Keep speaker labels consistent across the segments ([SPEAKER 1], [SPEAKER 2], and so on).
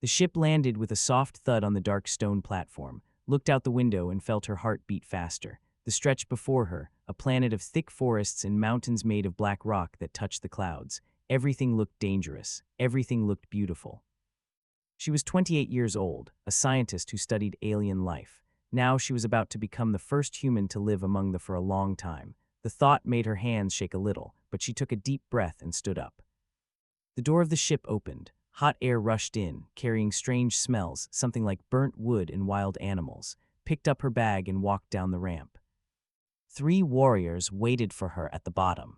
[SPEAKER 1] The ship landed with a soft thud on the dark stone platform, looked out the window and felt her heart beat faster. The stretch before her, a planet of thick forests and mountains made of black rock that touched the clouds. Everything looked dangerous. Everything looked beautiful. She was 28 years old, a scientist who studied alien life. Now she was about to become the first human to live among them for a long time. The thought made her hands shake a little, but she took a deep breath and stood up. The door of the ship opened. Hot air rushed in, carrying strange smells, something like burnt wood and wild animals. Picked up her bag and walked down the ramp. 3 warriors waited for her at the bottom.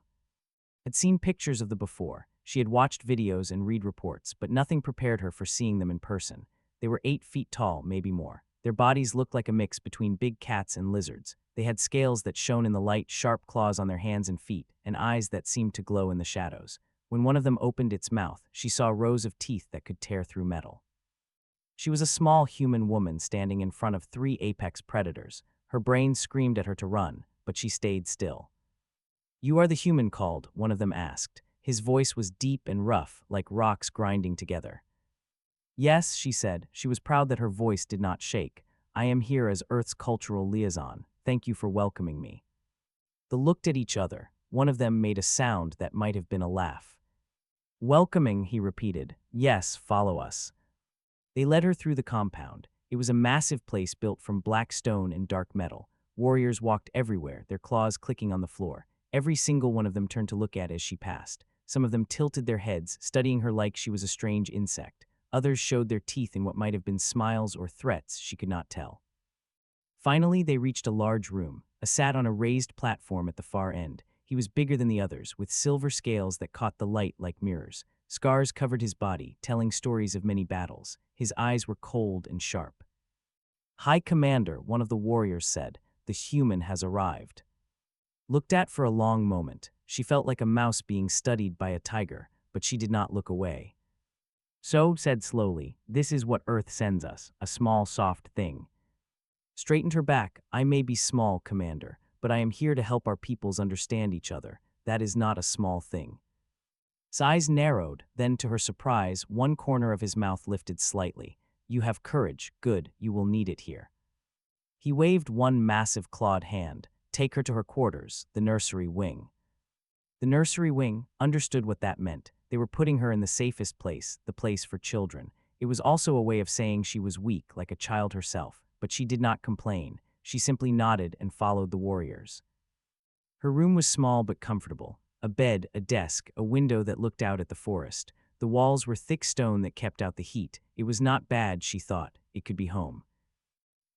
[SPEAKER 1] Had seen pictures of them before. She had watched videos and read reports, but nothing prepared her for seeing them in person. They were 8 feet tall, maybe more. Their bodies looked like a mix between big cats and lizards. They had scales that shone in the light, sharp claws on their hands and feet, and eyes that seemed to glow in the shadows. When one of them opened its mouth, she saw rows of teeth that could tear through metal. She was a small human woman standing in front of 3 apex predators. Her brain screamed at her to run, but she stayed still. "You are the human called," one of them asked. His voice was deep and rough, like rocks grinding together. "Yes," she said. She was proud that her voice did not shake. "I am here as Earth's cultural liaison. Thank you for welcoming me." They looked at each other. One of them made a sound that might have been a laugh. "Welcoming," he repeated. "Yes, follow us." They led her through the compound. It was a massive place built from black stone and dark metal. Warriors walked everywhere, their claws clicking on the floor. Every single one of them turned to look at as she passed. Some of them tilted their heads, studying her like she was a strange insect. Others showed their teeth in what might have been smiles or threats, she could not tell. Finally, they reached a large room. Sat on a raised platform at the far end. He was bigger than the others, with silver scales that caught the light like mirrors. Scars covered his body, telling stories of many battles. His eyes were cold and sharp. "High Commander," one of the warriors said, "the human has arrived." Looked at for a long moment, she felt like a mouse being studied by a tiger, but she did not look away. "So," said slowly, "this is what Earth sends us, a small, soft thing." Straightened her back. "I may be small, Commander, but I am here to help our peoples understand each other. That is not a small thing." His eyes narrowed, then to her surprise, one corner of his mouth lifted slightly. "You have courage. Good, you will need it here." He waved one massive clawed hand. "Take her to her quarters, the nursery wing." The nursery wing understood what that meant. They were putting her in the safest place, the place for children. It was also a way of saying she was weak, like a child herself, but she did not complain. She simply nodded and followed the warriors. Her room was small but comfortable. A bed, a desk, a window that looked out at the forest. The walls were thick stone that kept out the heat. It was not bad, she thought. It could be home.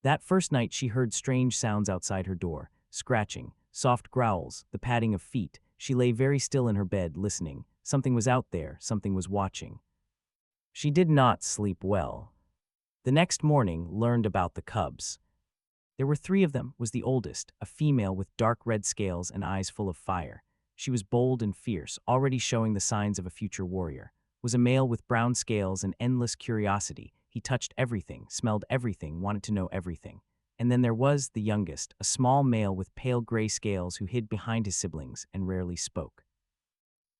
[SPEAKER 1] That first night she heard strange sounds outside her door. Scratching, soft growls, the padding of feet. She lay very still in her bed, listening. Something was out there, something was watching. She did not sleep well. The next morning, learned about the cubs. There were 3 of them, was the oldest, a female with dark red scales and eyes full of fire. She was bold and fierce, already showing the signs of a future warrior. Was a male with brown scales and endless curiosity. He touched everything, smelled everything, wanted to know everything. And then there was the youngest, a small male with pale gray scales who hid behind his siblings and rarely spoke.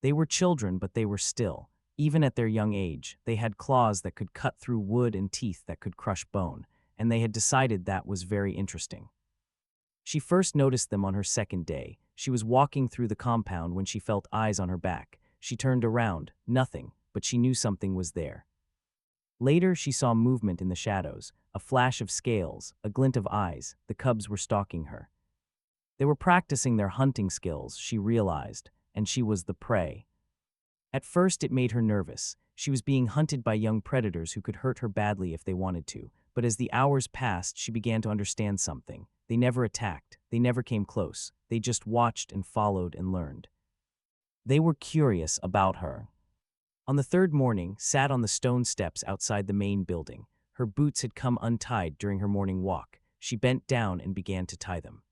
[SPEAKER 1] They were children, but they were still. Even at their young age, they had claws that could cut through wood and teeth that could crush bone, and they had decided that was very interesting. She first noticed them on her second day. She was walking through the compound when she felt eyes on her back. She turned around, nothing, but she knew something was there. Later, she saw movement in the shadows, a flash of scales, a glint of eyes. The cubs were stalking her. They were practicing their hunting skills, she realized, and she was the prey. At first, it made her nervous. She was being hunted by young predators who could hurt her badly if they wanted to, but as the hours passed, she began to understand something. They never attacked, they never came close, they just watched and followed and learned. They were curious about her. On the third morning, sat on the stone steps outside the main building. Her boots had come untied during her morning walk. She bent down and began to tie them.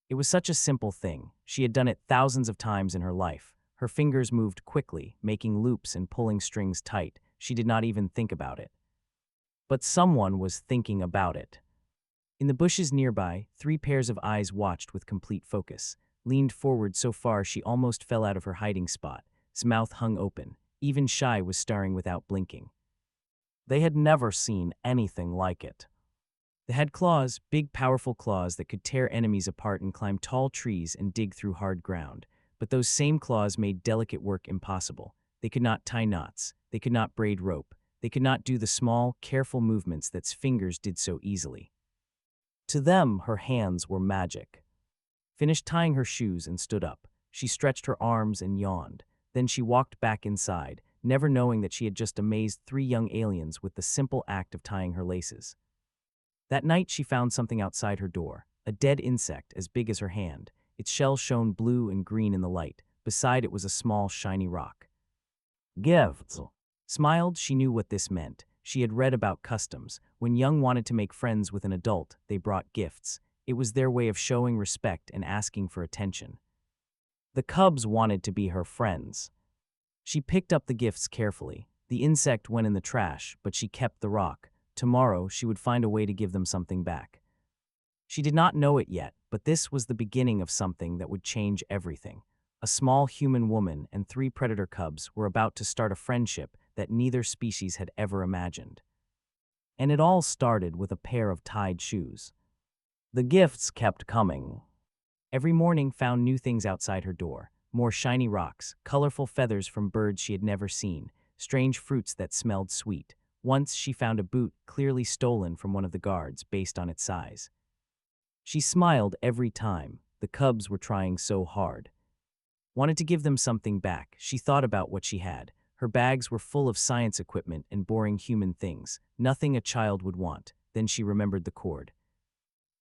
[SPEAKER 1] It was such a simple thing. She had done it thousands of times in her life. Her fingers moved quickly, making loops and pulling strings tight. She did not even think about it. But someone was thinking about it. In the bushes nearby, 3 pairs of eyes watched with complete focus. Leaned forward so far she almost fell out of her hiding spot. His mouth hung open. Even Shy was staring without blinking. They had never seen anything like it. They had claws, big powerful claws that could tear enemies apart and climb tall trees and dig through hard ground. But those same claws made delicate work impossible. They could not tie knots. They could not braid rope. They could not do the small, careful movements that fingers did so easily. To them, her hands were magic. Finished tying her shoes and stood up. She stretched her arms and yawned. Then she walked back inside, never knowing that she had just amazed 3 young aliens with the simple act of tying her laces. That night she found something outside her door, a dead insect as big as her hand. Its shell shone blue and green in the light. Beside it was a small, shiny rock. Gifts. Smiled, she knew what this meant. She had read about customs. When young wanted to make friends with an adult, they brought gifts. It was their way of showing respect and asking for attention. The cubs wanted to be her friends. She picked up the gifts carefully. The insect went in the trash, but she kept the rock. Tomorrow, she would find a way to give them something back. She did not know it yet, but this was the beginning of something that would change everything. A small human woman and 3 predator cubs were about to start a friendship that neither species had ever imagined. And it all started with a pair of tied shoes. The gifts kept coming. Every morning found new things outside her door. More shiny rocks, colorful feathers from birds she had never seen, strange fruits that smelled sweet. Once she found a boot clearly stolen from one of the guards based on its size. She smiled every time. The cubs were trying so hard. Wanted to give them something back. She thought about what she had. Her bags were full of science equipment and boring human things, nothing a child would want. Then she remembered the cord.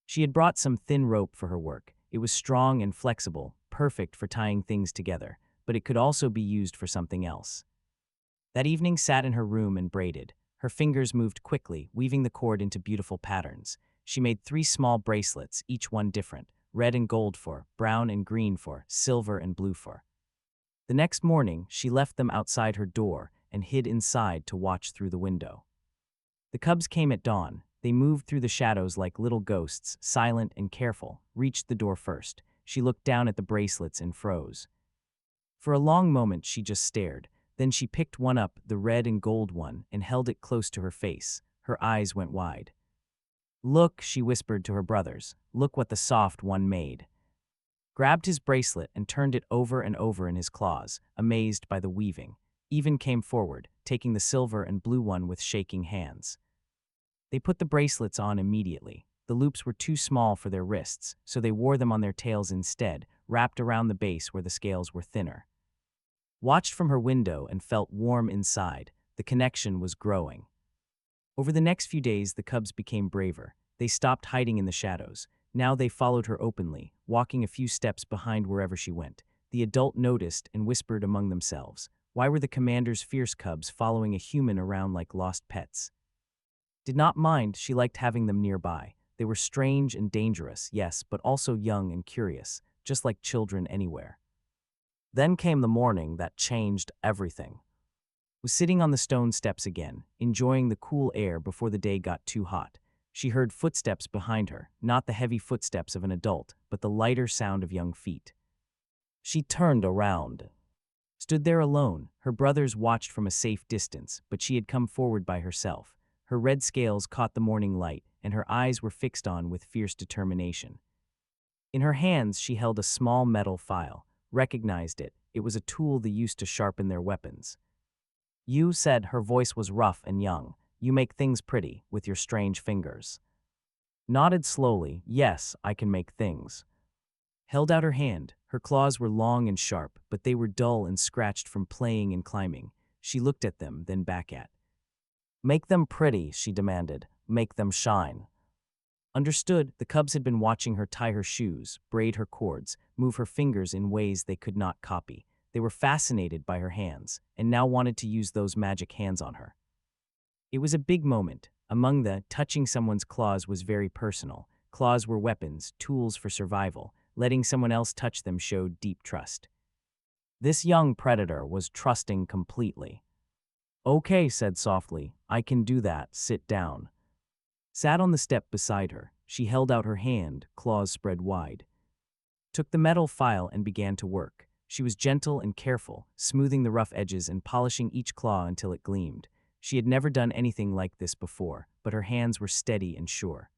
[SPEAKER 1] She had brought some thin rope for her work. It was strong and flexible, perfect for tying things together, but it could also be used for something else. That evening sat in her room and braided. Her fingers moved quickly, weaving the cord into beautiful patterns. She made 3 small bracelets, each one different, red and gold for, brown and green for, silver and blue for. The next morning, she left them outside her door and hid inside to watch through the window. The cubs came at dawn. They moved through the shadows like little ghosts, silent and careful, reached the door first. She looked down at the bracelets and froze. For a long moment, she just stared. Then she picked one up, the red and gold one, and held it close to her face. Her eyes went wide. Look, she whispered to her brothers. Look what the soft one made. Grabbed his bracelet and turned it over and over in his claws, amazed by the weaving. Even came forward, taking the silver and blue one with shaking hands. They put the bracelets on immediately. The loops were too small for their wrists, so they wore them on their tails instead, wrapped around the base where the scales were thinner. Watched from her window and felt warm inside. The connection was growing. Over the next few days, the cubs became braver. They stopped hiding in the shadows. Now they followed her openly, walking a few steps behind wherever she went. The adult noticed and whispered among themselves. Why were the commander's fierce cubs following a human around like lost pets? Did not mind, she liked having them nearby. They were strange and dangerous, yes, but also young and curious, just like children anywhere. Then came the morning that changed everything. Was sitting on the stone steps again, enjoying the cool air before the day got too hot. She heard footsteps behind her, not the heavy footsteps of an adult, but the lighter sound of young feet. She turned around. Stood there alone. Her brothers watched from a safe distance, but she had come forward by herself. Her red scales caught the morning light, and her eyes were fixed on with fierce determination. In her hands she held a small metal file. Recognized it. It was a tool they used to sharpen their weapons. You said, her voice was rough and young. You make things pretty with your strange fingers. Nodded slowly. Yes, I can make things. Held out her hand. Her claws were long and sharp, but they were dull and scratched from playing and climbing. She looked at them, then back at. Make them pretty, she demanded. Make them shine. Understood. The cubs had been watching her tie her shoes, braid her cords, move her fingers in ways they could not copy. They were fascinated by her hands, and now wanted to use those magic hands on her. It was a big moment. Among the touching someone's claws was very personal. Claws were weapons, tools for survival. Letting someone else touch them showed deep trust. This young predator was trusting completely. Okay, said softly. I can do that. Sit down. Sat on the step beside her. She held out her hand, claws spread wide. Took the metal file and began to work. She was gentle and careful, smoothing the rough edges and polishing each claw until it gleamed. She had never done anything like this before, but her hands were steady and sure.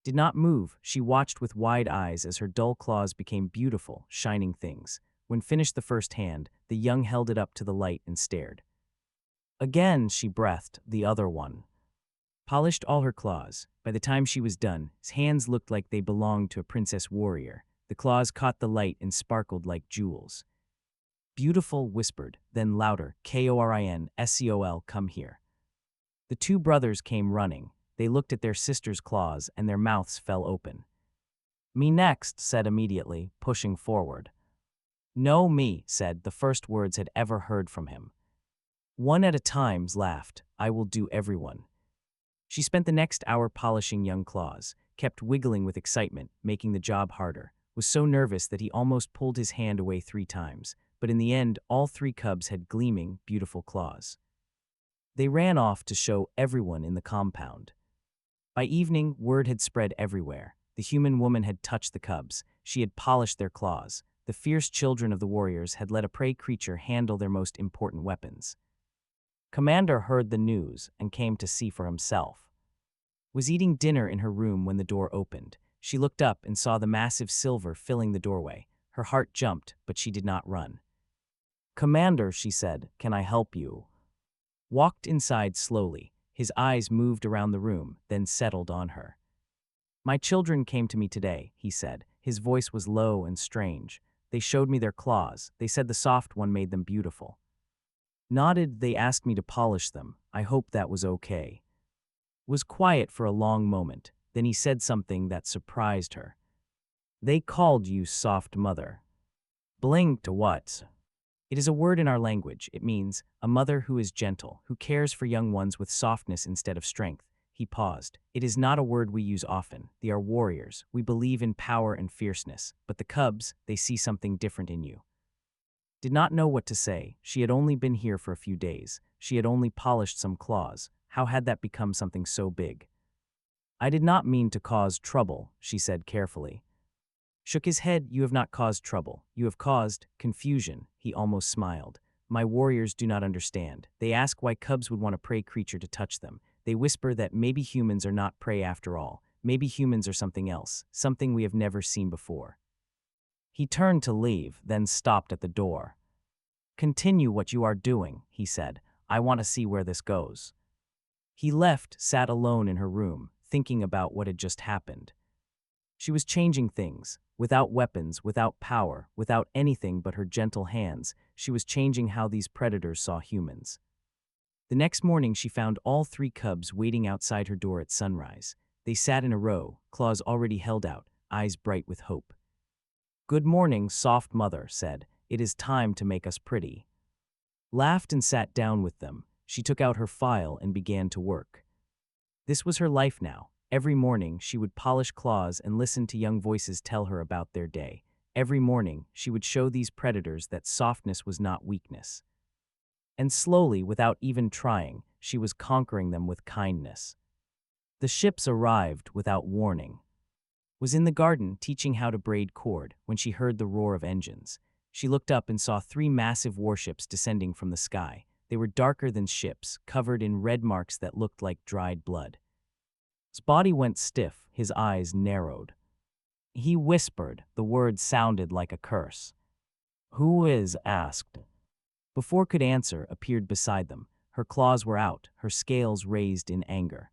[SPEAKER 1] Did not move, she watched with wide eyes as her dull claws became beautiful, shining things. When finished the first hand, the young held it up to the light and stared. Again, she breathed, the other one. Polished all her claws. By the time she was done, his hands looked like they belonged to a princess warrior. The claws caught the light and sparkled like jewels. Beautiful, whispered, then louder, Korin, come here. The two brothers came running. They looked at their sister's claws and their mouths fell open. Me next, said immediately, pushing forward. No, me, said, the first words had ever heard from him. One at a time, laughed, I will do everyone. She spent the next hour polishing young claws, kept wiggling with excitement, making the job harder, was so nervous that he almost pulled his hand away 3 times, but in the end, all 3 cubs had gleaming, beautiful claws. They ran off to show everyone in the compound. By evening, word had spread everywhere. The human woman had touched the cubs. She had polished their claws. The fierce children of the warriors had let a prey creature handle their most important weapons. Commander heard the news and came to see for himself. Was eating dinner in her room when the door opened. She looked up and saw the massive silver filling the doorway. Her heart jumped, but she did not run. Commander, she said, can I help you? Walked inside slowly. His eyes moved around the room, then settled on her. My children came to me today, he said. His voice was low and strange. They showed me their claws. They said the soft one made them beautiful. Nodded, they asked me to polish them. I hoped that was okay. Was quiet for a long moment. Then he said something that surprised her. They called you soft mother. Blinked what? It is a word in our language. It means a mother who is gentle, who cares for young ones with softness instead of strength. He paused. It is not a word we use often. They are warriors. We believe in power and fierceness. But the cubs, they see something different in you. Did not know what to say. She had only been here for a few days. She had only polished some claws. How had that become something so big? I did not mean to cause trouble, she said carefully. Shook his head. You have not caused trouble. You have caused confusion. He almost smiled. My warriors do not understand. They ask why cubs would want a prey creature to touch them. They whisper that maybe humans are not prey after all. Maybe humans are something else, something we have never seen before. He turned to leave, then stopped at the door. Continue what you are doing, he said. I want to see where this goes. He left, sat alone in her room, thinking about what had just happened. She was changing things. Without weapons, without power, without anything but her gentle hands, she was changing how these predators saw humans. The next morning she found all 3 cubs waiting outside her door at sunrise. They sat in a row, claws already held out, eyes bright with hope. Good morning, soft mother said. It is time to make us pretty. Laughed and sat down with them. She took out her file and began to work. This was her life now. Every morning, she would polish claws and listen to young voices tell her about their day. Every morning, she would show these predators that softness was not weakness. And slowly, without even trying, she was conquering them with kindness. The ships arrived without warning. Was in the garden teaching how to braid cord when she heard the roar of engines. She looked up and saw 3 massive warships descending from the sky. They were darker than ships, covered in red marks that looked like dried blood. His body went stiff, his eyes narrowed. He whispered. The words sounded like a curse. Who is? Asked. Before could answer, appeared beside them. Her claws were out, her scales raised in anger.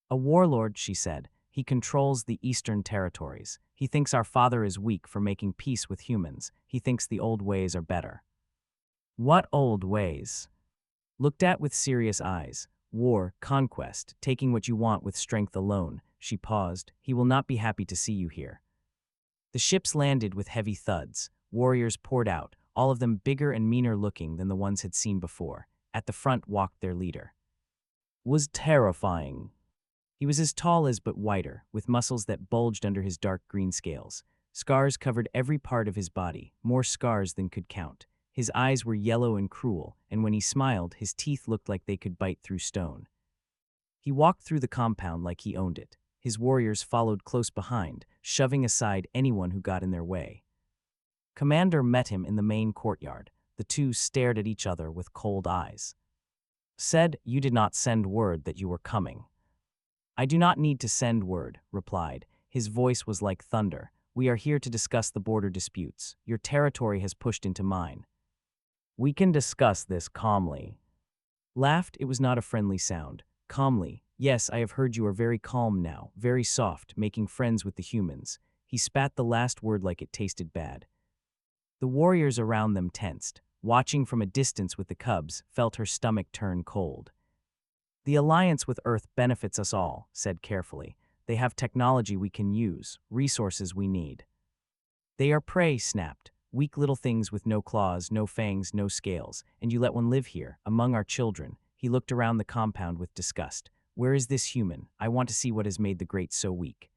[SPEAKER 1] A warlord, she said. He controls the eastern territories. He thinks our father is weak for making peace with humans. He thinks the old ways are better. What old ways? Looked at with serious eyes. War, conquest, taking what you want with strength alone. She paused. He will not be happy to see you here. The ships landed with heavy thuds. Warriors poured out, all of them bigger and meaner looking than the ones had seen before. At the front walked their leader. Was terrifying. He was as tall as but whiter, with muscles that bulged under his dark green scales. Scars covered every part of his body, more scars than could count. His eyes were yellow and cruel, and when he smiled, his teeth looked like they could bite through stone. He walked through the compound like he owned it. His warriors followed close behind, shoving aside anyone who got in their way. Commander met him in the main courtyard. The two stared at each other with cold eyes. Said, "You did not send word that you were coming." "I do not need to send word," replied. His voice was like thunder. "We are here to discuss the border disputes. Your territory has pushed into mine." "We can discuss this calmly." Laughed, it was not a friendly sound. Calmly. "Yes, I have heard you are very calm now, very soft, making friends with the humans." He spat the last word like it tasted bad. The warriors around them tensed. Watching from a distance with the cubs, felt her stomach turn cold. "The alliance with Earth benefits us all," said carefully. "They have technology we can use, resources we need." "They are prey," snapped. "Weak little things with no claws, no fangs, no scales, and you let one live here, among our children." He looked around the compound with disgust. "Where is this human? I want to see what has made the great so weak."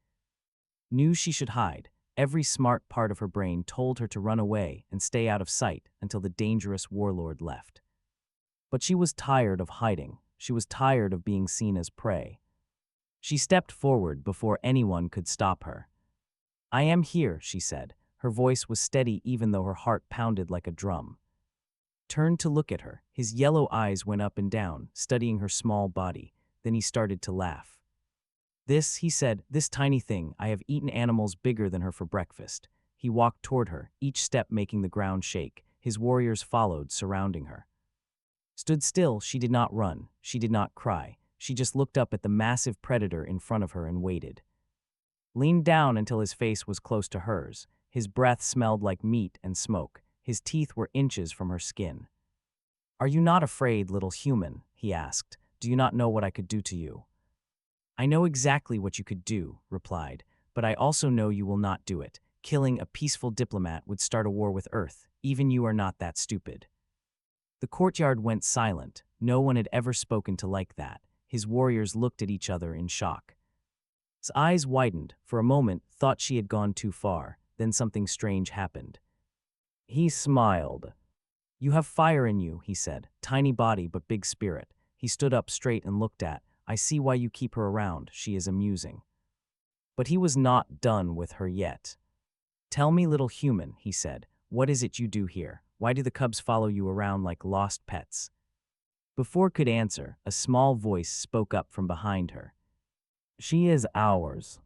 [SPEAKER 1] Knew she should hide. Every smart part of her brain told her to run away and stay out of sight until the dangerous warlord left. But she was tired of hiding. She was tired of being seen as prey. She stepped forward before anyone could stop her. "I am here," she said. Her voice was steady even though her heart pounded like a drum. Turned to look at her. His yellow eyes went up and down, studying her small body. Then he started to laugh. "This," he said, "this tiny thing, I have eaten animals bigger than her for breakfast." He walked toward her, each step making the ground shake. His warriors followed, surrounding her. Stood still, she did not run, she did not cry. She just looked up at the massive predator in front of her and waited. Leaned down until his face was close to hers. His breath smelled like meat and smoke. His teeth were inches from her skin. "Are you not afraid, little human?" he asked. "Do you not know what I could do to you?" "I know exactly what you could do," replied, "but I also know you will not do it. Killing a peaceful diplomat would start a war with Earth. Even you are not that stupid." The courtyard went silent. No one had ever spoken to like that. His warriors looked at each other in shock. His eyes widened. For a moment, thought she had gone too far. Then something strange happened. He smiled. "You have fire in you," he said. "Tiny body but big spirit." He stood up straight and looked at. "I see why you keep her around. She is amusing." But he was not done with her yet. "Tell me, little human," he said, "what is it you do here? Why do the cubs follow you around like lost pets?" Before could answer, a small voice spoke up from behind her. "She is ours."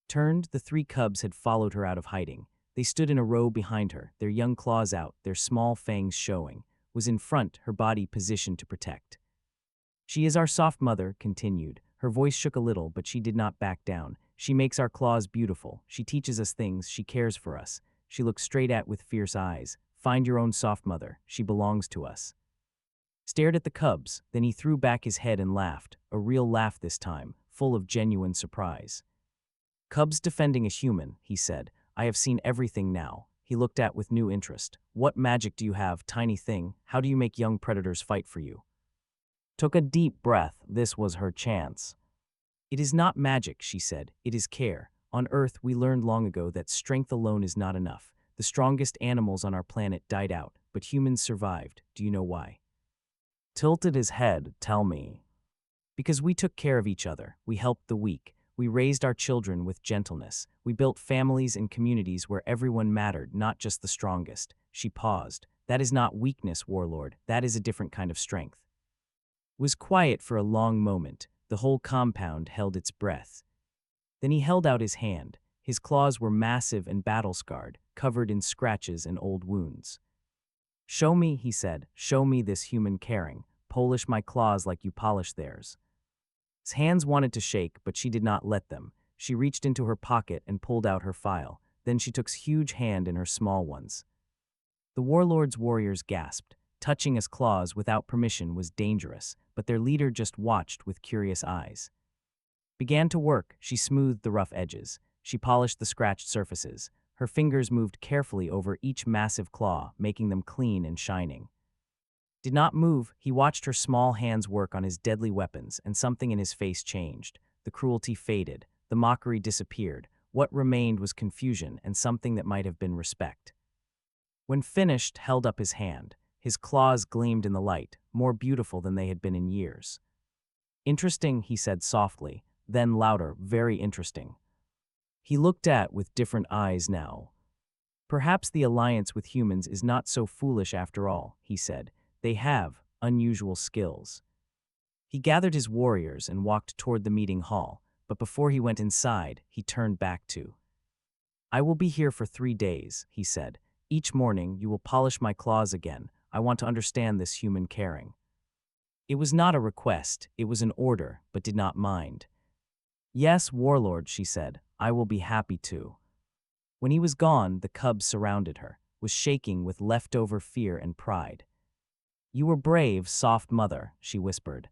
[SPEAKER 1] Turned, the three cubs had followed her out of hiding. They stood in a row behind her, their young claws out, their small fangs showing. Was in front, her body positioned to protect. "She is our soft mother," continued. Her voice shook a little, but she did not back down. "She makes our claws beautiful. She teaches us things. She cares for us." She looked straight at with fierce eyes. "Find your own soft mother. She belongs to us." Stared at the cubs, then he threw back his head and laughed, a real laugh this time, full of genuine surprise. "Cubs defending a human," he said. "I have seen everything now." He looked at with new interest. "What magic do you have, tiny thing? How do you make young predators fight for you?" Took a deep breath. This was her chance. "It is not magic," she said. "It is care. On Earth, we learned long ago that strength alone is not enough. The strongest animals on our planet died out, but humans survived. Do you know why?" Tilted his head. "Tell me." "Because we took care of each other. We helped the weak. We raised our children with gentleness. We built families and communities where everyone mattered, not just the strongest." She paused. "That is not weakness, warlord. That is a different kind of strength." Was quiet for a long moment. The whole compound held its breath. Then he held out his hand. His claws were massive and battle-scarred, covered in scratches and old wounds. "Show me," he said. "Show me this human caring. Polish my claws like you polish theirs." His hands wanted to shake, but she did not let them. She reached into her pocket and pulled out her file. Then she took his huge hand in her small ones. The warlord's warriors gasped. Touching his claws without permission was dangerous, but their leader just watched with curious eyes. Began to work. She smoothed the rough edges. She polished the scratched surfaces. Her fingers moved carefully over each massive claw, making them clean and shining. Did not move. He watched her small hands work on his deadly weapons, and something in his face changed. The cruelty faded. The mockery disappeared. What remained was confusion and something that might have been respect. When finished, held up his hand. His claws gleamed in the light, more beautiful than they had been in years. "Interesting," he said softly, then louder, "very interesting." He looked at with different eyes now. "Perhaps the alliance with humans is not so foolish after all," he said. "They have unusual skills." He gathered his warriors and walked toward the meeting hall, but before he went inside, he turned back to. I will be here for 3 days, he said. Each morning you will polish my claws again. I want to understand this human caring. It was not a request, it was an order, but did not mind. Yes, warlord, she said, I will be happy to. When he was gone, the cubs surrounded her, was shaking with leftover fear and pride. You were brave, soft mother, she whispered.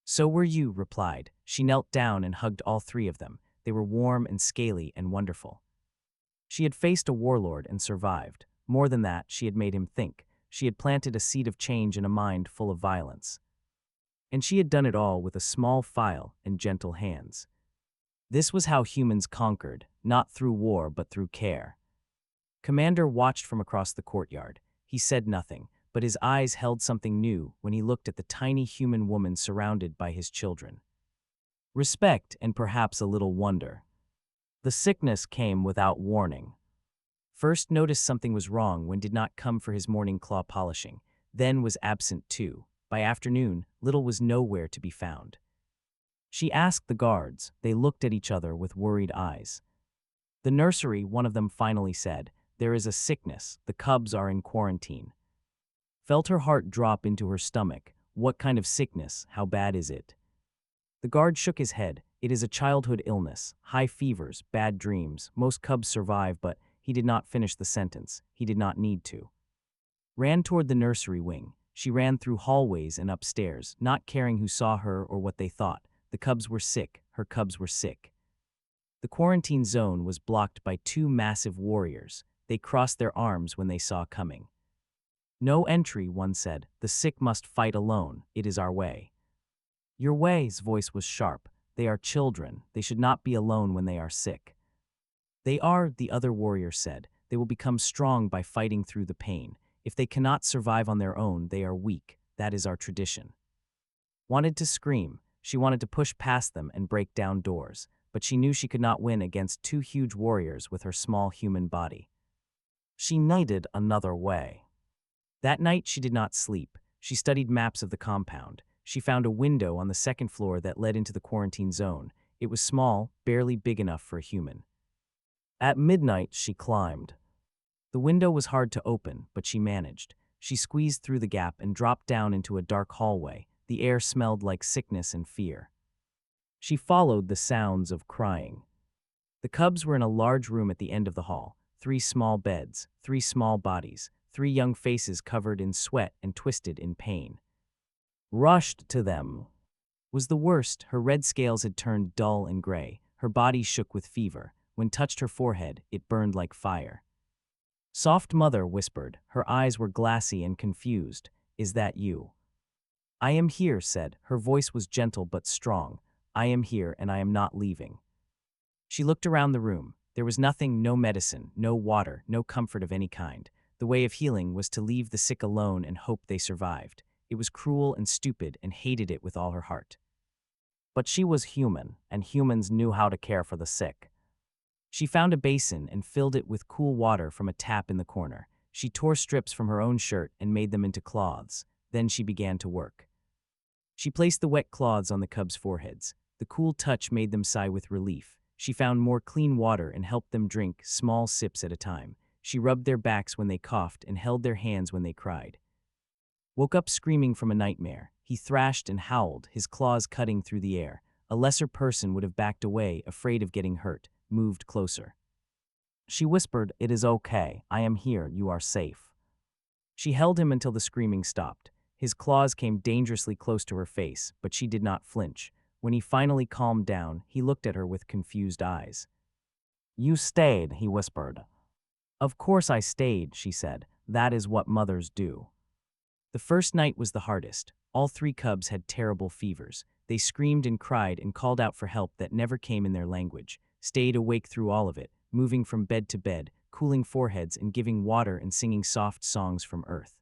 [SPEAKER 1] So were you, replied. She knelt down and hugged all 3 of them. They were warm and scaly and wonderful. She had faced a warlord and survived. More than that, she had made him think. She had planted a seed of change in a mind full of violence. And she had done it all with a small file and gentle hands. This was how humans conquered, not through war but through care. Commander watched from across the courtyard. He said nothing, but his eyes held something new when he looked at the tiny human woman surrounded by his children. Respect and perhaps a little wonder. The sickness came without warning. First noticed something was wrong when did not come for his morning claw polishing, then was absent too. By afternoon, Little was nowhere to be found. She asked the guards. They looked at each other with worried eyes. The nursery, one of them finally said, there is a sickness, the cubs are in quarantine. Felt her heart drop into her stomach. What kind of sickness? How bad is it? The guard shook his head. It is a childhood illness, high fevers, bad dreams. Most cubs survive, but he did not finish the sentence. He did not need to. Ran toward the nursery wing. She ran through hallways and upstairs, not caring who saw her or what they thought. The cubs were sick. Her cubs were sick. The quarantine zone was blocked by 2 massive warriors. They crossed their arms when they saw coming. No entry, one said. The sick must fight alone. It is our way. Your way's voice was sharp. They are children. They should not be alone when they are sick. They are, the other warrior said. They will become strong by fighting through the pain. If they cannot survive on their own, they are weak. That is our tradition. Wanted to scream. She wanted to push past them and break down doors, but she knew she could not win against 2 huge warriors with her small human body. She needed another way. That night she did not sleep. She studied maps of the compound. She found a window on the 2nd floor that led into the quarantine zone. It was small, barely big enough for a human. At midnight, she climbed. The window was hard to open, but she managed. She squeezed through the gap and dropped down into a dark hallway. The air smelled like sickness and fear. She followed the sounds of crying. The cubs were in a large room at the end of the hall. 3 small beds, 3 small bodies, 3 young faces covered in sweat and twisted in pain. Rushed to them. Was the worst. Her red scales had turned dull and gray. Her body shook with fever. When touched her forehead, it burned like fire. Soft mother whispered. Her eyes were glassy and confused. Is that you? I am here, said. Her voice was gentle but strong. I am here and I am not leaving. She looked around the room. There was nothing, no medicine, no water, no comfort of any kind. The way of healing was to leave the sick alone and hope they survived. It was cruel and stupid and hated it with all her heart. But she was human, and humans knew how to care for the sick. She found a basin and filled it with cool water from a tap in the corner. She tore strips from her own shirt and made them into cloths. Then she began to work. She placed the wet cloths on the cubs' foreheads. The cool touch made them sigh with relief. She found more clean water and helped them drink, small sips at a time. She rubbed their backs when they coughed and held their hands when they cried. Woke up screaming from a nightmare. He thrashed and howled, his claws cutting through the air. A lesser person would have backed away, afraid of getting hurt, moved closer. She whispered, "It is okay. I am here. You are safe." She held him until the screaming stopped. His claws came dangerously close to her face, but she did not flinch. When he finally calmed down, he looked at her with confused eyes. "You stayed," he whispered. "Of course I stayed," she said. "That is what mothers do." The first night was the hardest. All 3 cubs had terrible fevers. They screamed and cried and called out for help that never came in their language. Stayed awake through all of it, moving from bed to bed, cooling foreheads and giving water and singing soft songs from earth.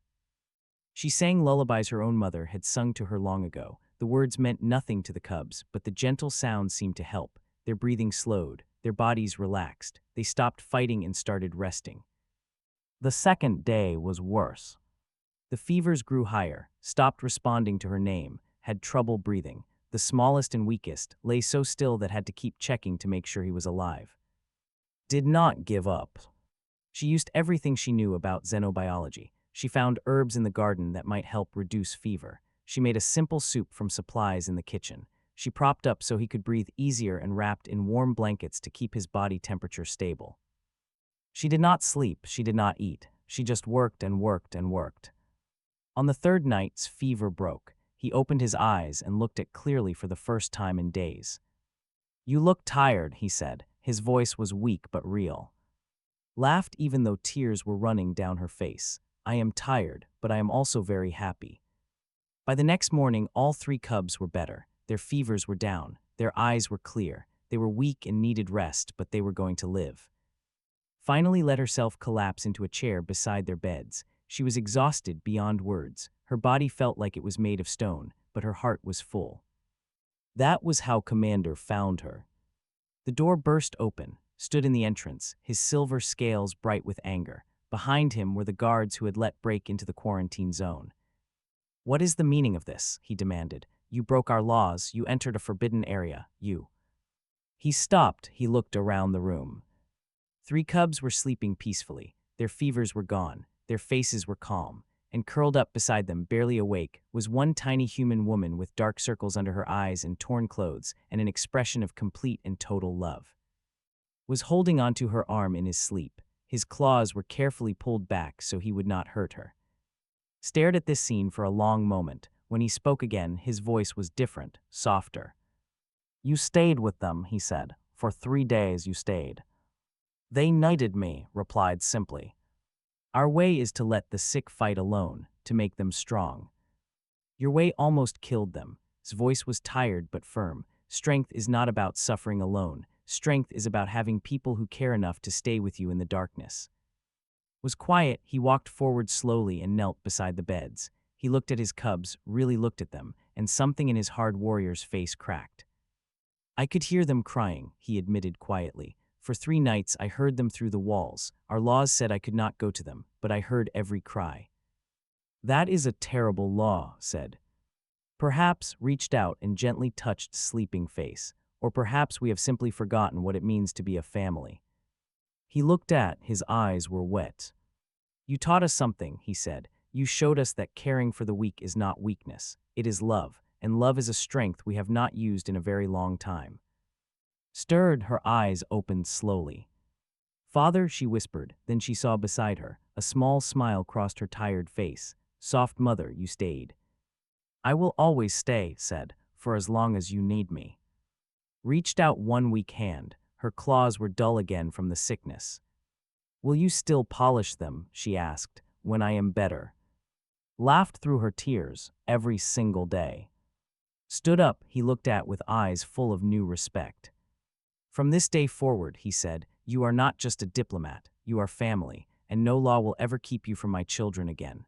[SPEAKER 1] She sang lullabies her own mother had sung to her long ago. The words meant nothing to the cubs, but the gentle sounds seemed to help. Their breathing slowed, their bodies relaxed. They stopped fighting and started resting. The second day was worse. The fevers grew higher, stopped responding to her name, had trouble breathing. The smallest and weakest lay so still that had to keep checking to make sure he was alive. Did not give up. She used everything she knew about xenobiology. She found herbs in the garden that might help reduce fever. She made a simple soup from supplies in the kitchen. She propped up so he could breathe easier and wrapped in warm blankets to keep his body temperature stable. She did not sleep, she did not eat. She just worked and worked and worked. On the third night's fever broke. He opened his eyes and looked at clearly for the first time in days. "You look tired," he said. His voice was weak but real. Laughed even though tears were running down her face. "I am tired, but I am also very happy." By the next morning, all 3 cubs were better. Their fevers were down. Their eyes were clear. They were weak and needed rest, but they were going to live. Finally let herself collapse into a chair beside their beds. She was exhausted beyond words. Her body felt like it was made of stone, but her heart was full. That was how Commander found her. The door burst open, stood in the entrance, his silver scales bright with anger. Behind him were the guards who had let break into the quarantine zone. "What is the meaning of this?" he demanded. "You broke our laws, you entered a forbidden area, you." He stopped, he looked around the room. 3 cubs were sleeping peacefully. Their fevers were gone, their faces were calm, and curled up beside them, barely awake, was one tiny human woman with dark circles under her eyes and torn clothes and an expression of complete and total love. Was holding onto her arm in his sleep. His claws were carefully pulled back so he would not hurt her. Stared at this scene for a long moment. When he spoke again, his voice was different, softer. "You stayed with them," he said. "For 3 days you stayed." "They knighted me," replied simply. "Our way is to let the sick fight alone, to make them strong. Your way almost killed them." His voice was tired but firm. "Strength is not about suffering alone. Strength is about having people who care enough to stay with you in the darkness." Was quiet, he walked forward slowly and knelt beside the beds. He looked at his cubs, really looked at them, and something in his hard warrior's face cracked. "I could hear them crying," he admitted quietly. "For 3 nights I heard them through the walls. Our laws said I could not go to them, but I heard every cry." "That is a terrible law," said. Perhaps reached out and gently touched sleeping face. Or perhaps we have simply forgotten what it means to be a family. He looked at, his eyes were wet. "You taught us something," he said. "You showed us that caring for the weak is not weakness. It is love, and love is a strength we have not used in a very long time." Stirred, her eyes opened slowly. "Father," she whispered, then she saw beside her. A small smile crossed her tired face. "Soft mother, you stayed." "I will always stay," said, "for as long as you need me." Reached out one weak hand. Her claws were dull again from the sickness. "Will you still polish them?" she asked, "when I am better?" Laughed through her tears, every single day. Stood up, he looked at with eyes full of new respect. "From this day forward," he said, "you are not just a diplomat, you are family, and no law will ever keep you from my children again."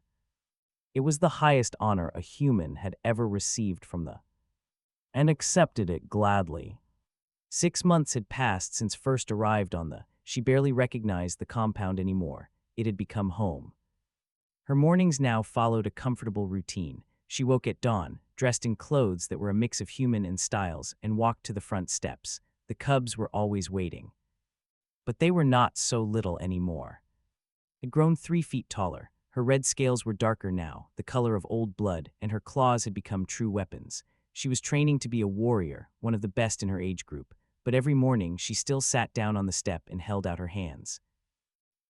[SPEAKER 1] It was the highest honor a human had ever received from the and accepted it gladly. 6 months had passed since first arrived on the. She barely recognized the compound anymore. It had become home. Her mornings now followed a comfortable routine. She woke at dawn, dressed in clothes that were a mix of human and styles, and walked to the front steps. The cubs were always waiting. But they were not so little anymore. Had grown 3 feet taller. Her red scales were darker now, the color of old blood, and her claws had become true weapons. She was training to be a warrior, one of the best in her age group. But every morning she still sat down on the step and held out her hands.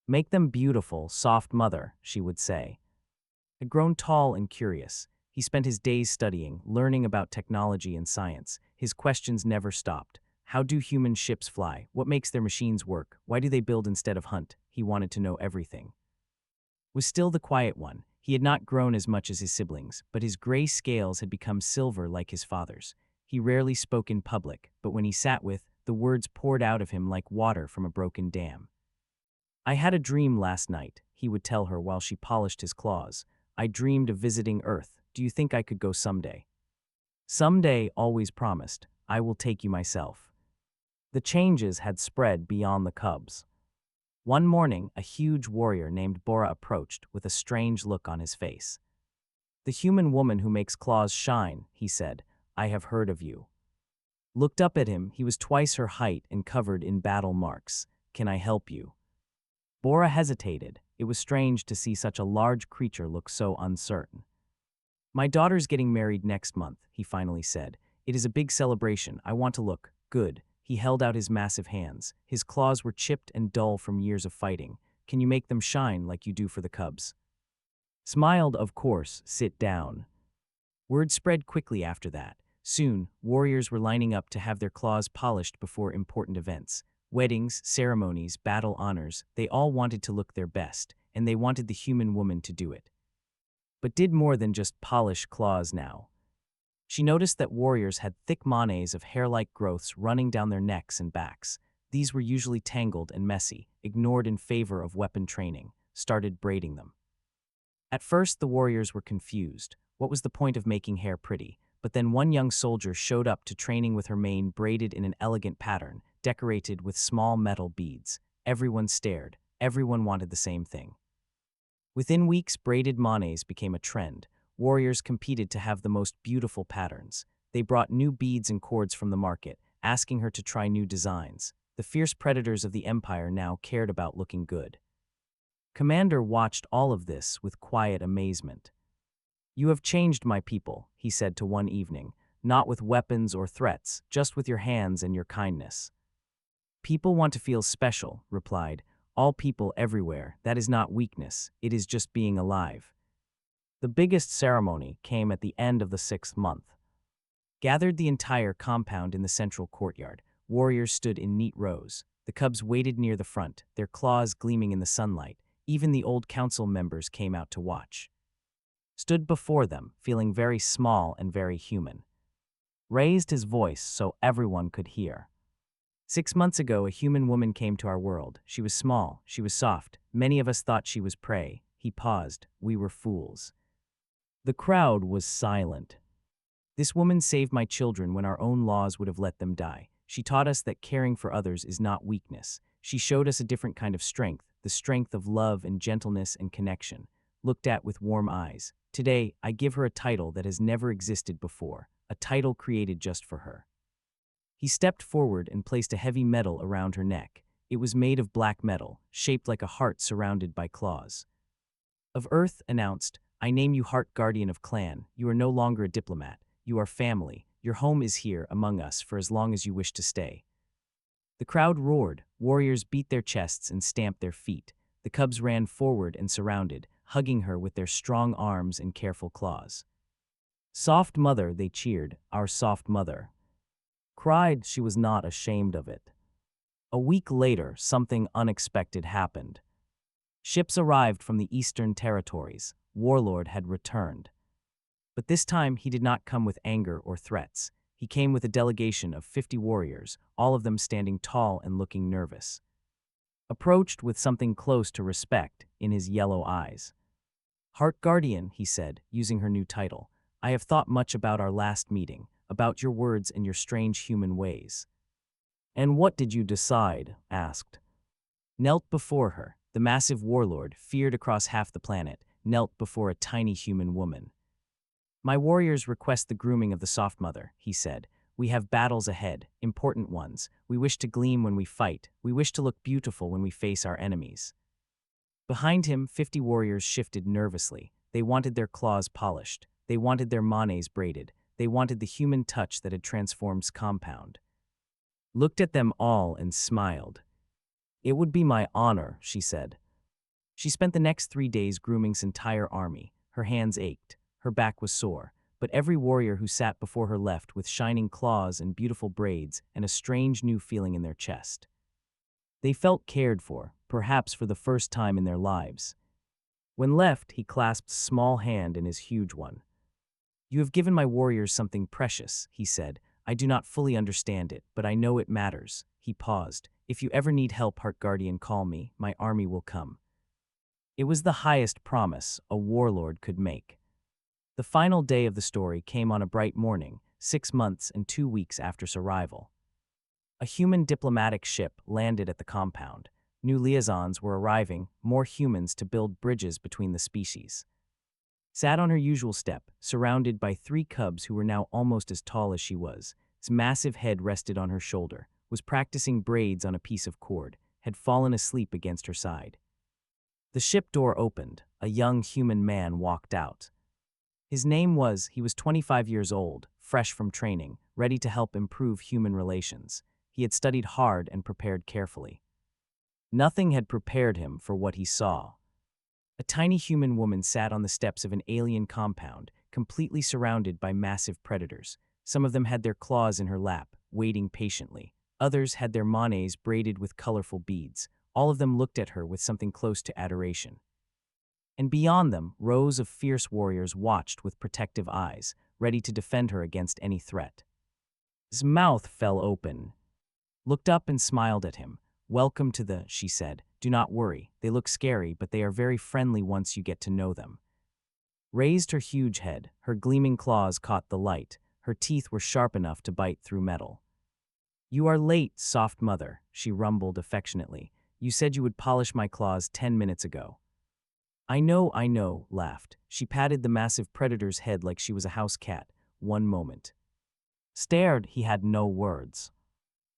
[SPEAKER 1] "Make them beautiful, soft mother," she would say. Had grown tall and curious. He spent his days studying, learning about technology and science. His questions never stopped. How do human ships fly? What makes their machines work? Why do they build instead of hunt? He wanted to know everything. Was still the quiet one. He had not grown as much as his siblings, but his gray scales had become silver like his father's. He rarely spoke in public, but when he sat with, the words poured out of him like water from a broken dam. "I had a dream last night," he would tell her while she polished his claws. "I dreamed of visiting Earth. Do you think I could go someday?" "Someday," always promised. "I will take you myself." The changes had spread beyond the cubs. One morning, a huge warrior named Bora approached with a strange look on his face. The human woman who makes claws shine, he said. I have heard of you. Looked up at him, he was twice her height and covered in battle marks. Can I help you? Bora hesitated. It was strange to see such a large creature look so uncertain. My daughter's getting married next month, he finally said. It is a big celebration. I want to look good. He held out his massive hands. His claws were chipped and dull from years of fighting. Can you make them shine like you do for the cubs? Smiled, of course. Sit down. Word spread quickly after that. Soon, warriors were lining up to have their claws polished before important events. Weddings, ceremonies, battle honors, they all wanted to look their best, and they wanted the human woman to do it. But did more than just polish claws now. She noticed that warriors had thick manes of hair-like growths running down their necks and backs. These were usually tangled and messy, ignored in favor of weapon training, started braiding them. At first, the warriors were confused. What was the point of making hair pretty? But then one young soldier showed up to training with her mane braided in an elegant pattern, decorated with small metal beads. Everyone stared. Everyone wanted the same thing. Within weeks, braided manes became a trend. Warriors competed to have the most beautiful patterns. They brought new beads and cords from the market, asking her to try new designs. The fierce predators of the empire now cared about looking good. Commander watched all of this with quiet amazement. You have changed my people, he said to one evening, not with weapons or threats, just with your hands and your kindness. People want to feel special, replied. All people everywhere, that is not weakness, it is just being alive. The biggest ceremony came at the end of the 6th month. Gathered the entire compound in the central courtyard, warriors stood in neat rows. The cubs waited near the front, their claws gleaming in the sunlight. Even the old council members came out to watch. Stood before them, feeling very small and very human. Raised his voice so everyone could hear. 6 months ago, a human woman came to our world. She was small, she was soft. Many of us thought she was prey. He paused. We were fools. The crowd was silent. This woman saved my children when our own laws would have let them die. She taught us that caring for others is not weakness. She showed us a different kind of strength, the strength of love and gentleness and connection, looked at with warm eyes. Today, I give her a title that has never existed before, a title created just for her. He stepped forward and placed a heavy medal around her neck. It was made of black metal, shaped like a heart surrounded by claws. Of Earth announced, I name you Heart Guardian of Clan. You are no longer a diplomat. You are family. Your home is here among us for as long as you wish to stay. The crowd roared. Warriors beat their chests and stamped their feet. The cubs ran forward and surrounded, hugging her with their strong arms and careful claws. Soft mother, they cheered, our soft mother. Cried, she was not ashamed of it. A week later, something unexpected happened. Ships arrived from the eastern territories. Warlord had returned. But this time, he did not come with anger or threats. He came with a delegation of 50 warriors, all of them standing tall and looking nervous. Approached with something close to respect in his yellow eyes. Heart Guardian, he said, using her new title, I have thought much about our last meeting, about your words and your strange human ways. And what did you decide? Asked. Knelt before her, the massive warlord, feared across half the planet, knelt before a tiny human woman. My warriors request the grooming of the soft mother, he said. We have battles ahead, important ones. We wish to gleam when we fight. We wish to look beautiful when we face our enemies. Behind him, 50 warriors shifted nervously. They wanted their claws polished. They wanted their manes braided. They wanted the human touch that had transformed compound. Looked at them all and smiled. It would be my honor, she said. She spent the next 3 days grooming his entire army. Her hands ached. Her back was sore. But every warrior who sat before her left with shining claws and beautiful braids and a strange new feeling in their chest. They felt cared for, perhaps for the first time in their lives. When left, he clasped a small hand in his huge one. You have given my warriors something precious, he said. I do not fully understand it, but I know it matters. He paused. If you ever need help, Heart Guardian, call me. My army will come. It was the highest promise a warlord could make. The final day of the story came on a bright morning, 6 months and 2 weeks after his arrival. A human diplomatic ship landed at the compound. New liaisons were arriving, more humans to build bridges between the species. sat on her usual step, surrounded by 3 cubs who were now almost as tall as she was. His massive head rested on her shoulder, was practicing braids on a piece of cord, had fallen asleep against her side. The ship door opened. A young human man walked out. He was 25 years old, fresh from training, ready to help improve human relations. He had studied hard and prepared carefully. Nothing had prepared him for what he saw. A tiny human woman sat on the steps of an alien compound, completely surrounded by massive predators. Some of them had their claws in her lap, waiting patiently. Others had their manets braided with colorful beads. All of them looked at her with something close to adoration. And beyond them, rows of fierce warriors watched with protective eyes, ready to defend her against any threat. His mouth fell open, looked up and smiled at him. "Welcome to the," she said. "Do not worry. They look scary, but they are very friendly once you get to know them." Raised her huge head, her gleaming claws caught the light. Her teeth were sharp enough to bite through metal. "You are late, soft mother," she rumbled affectionately. "You said you would polish my claws 10 minutes ago." I know, laughed. She patted the massive predator's head like she was a house cat. "One moment." Stared, he had no words.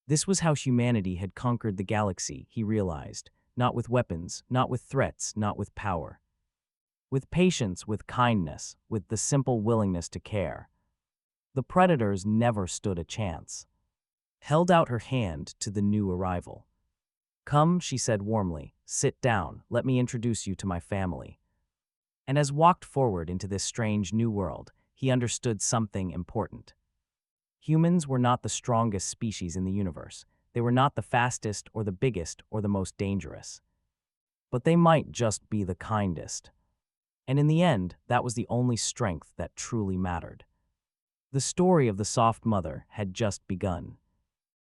[SPEAKER 1] This was how humanity had conquered the galaxy, he realized. Not with weapons, not with threats, not with power. With patience, with kindness, with the simple willingness to care. The predators never stood a chance. Held out her hand to the new arrival. "Come," she said warmly. "Sit down. Let me introduce you to my family." And as walked forward into this strange new world, he understood something important. Humans were not the strongest species in the universe. They were not the fastest or the biggest or the most dangerous. But they might just be the kindest. And in the end, that was the only strength that truly mattered. The story of the soft mother had just begun.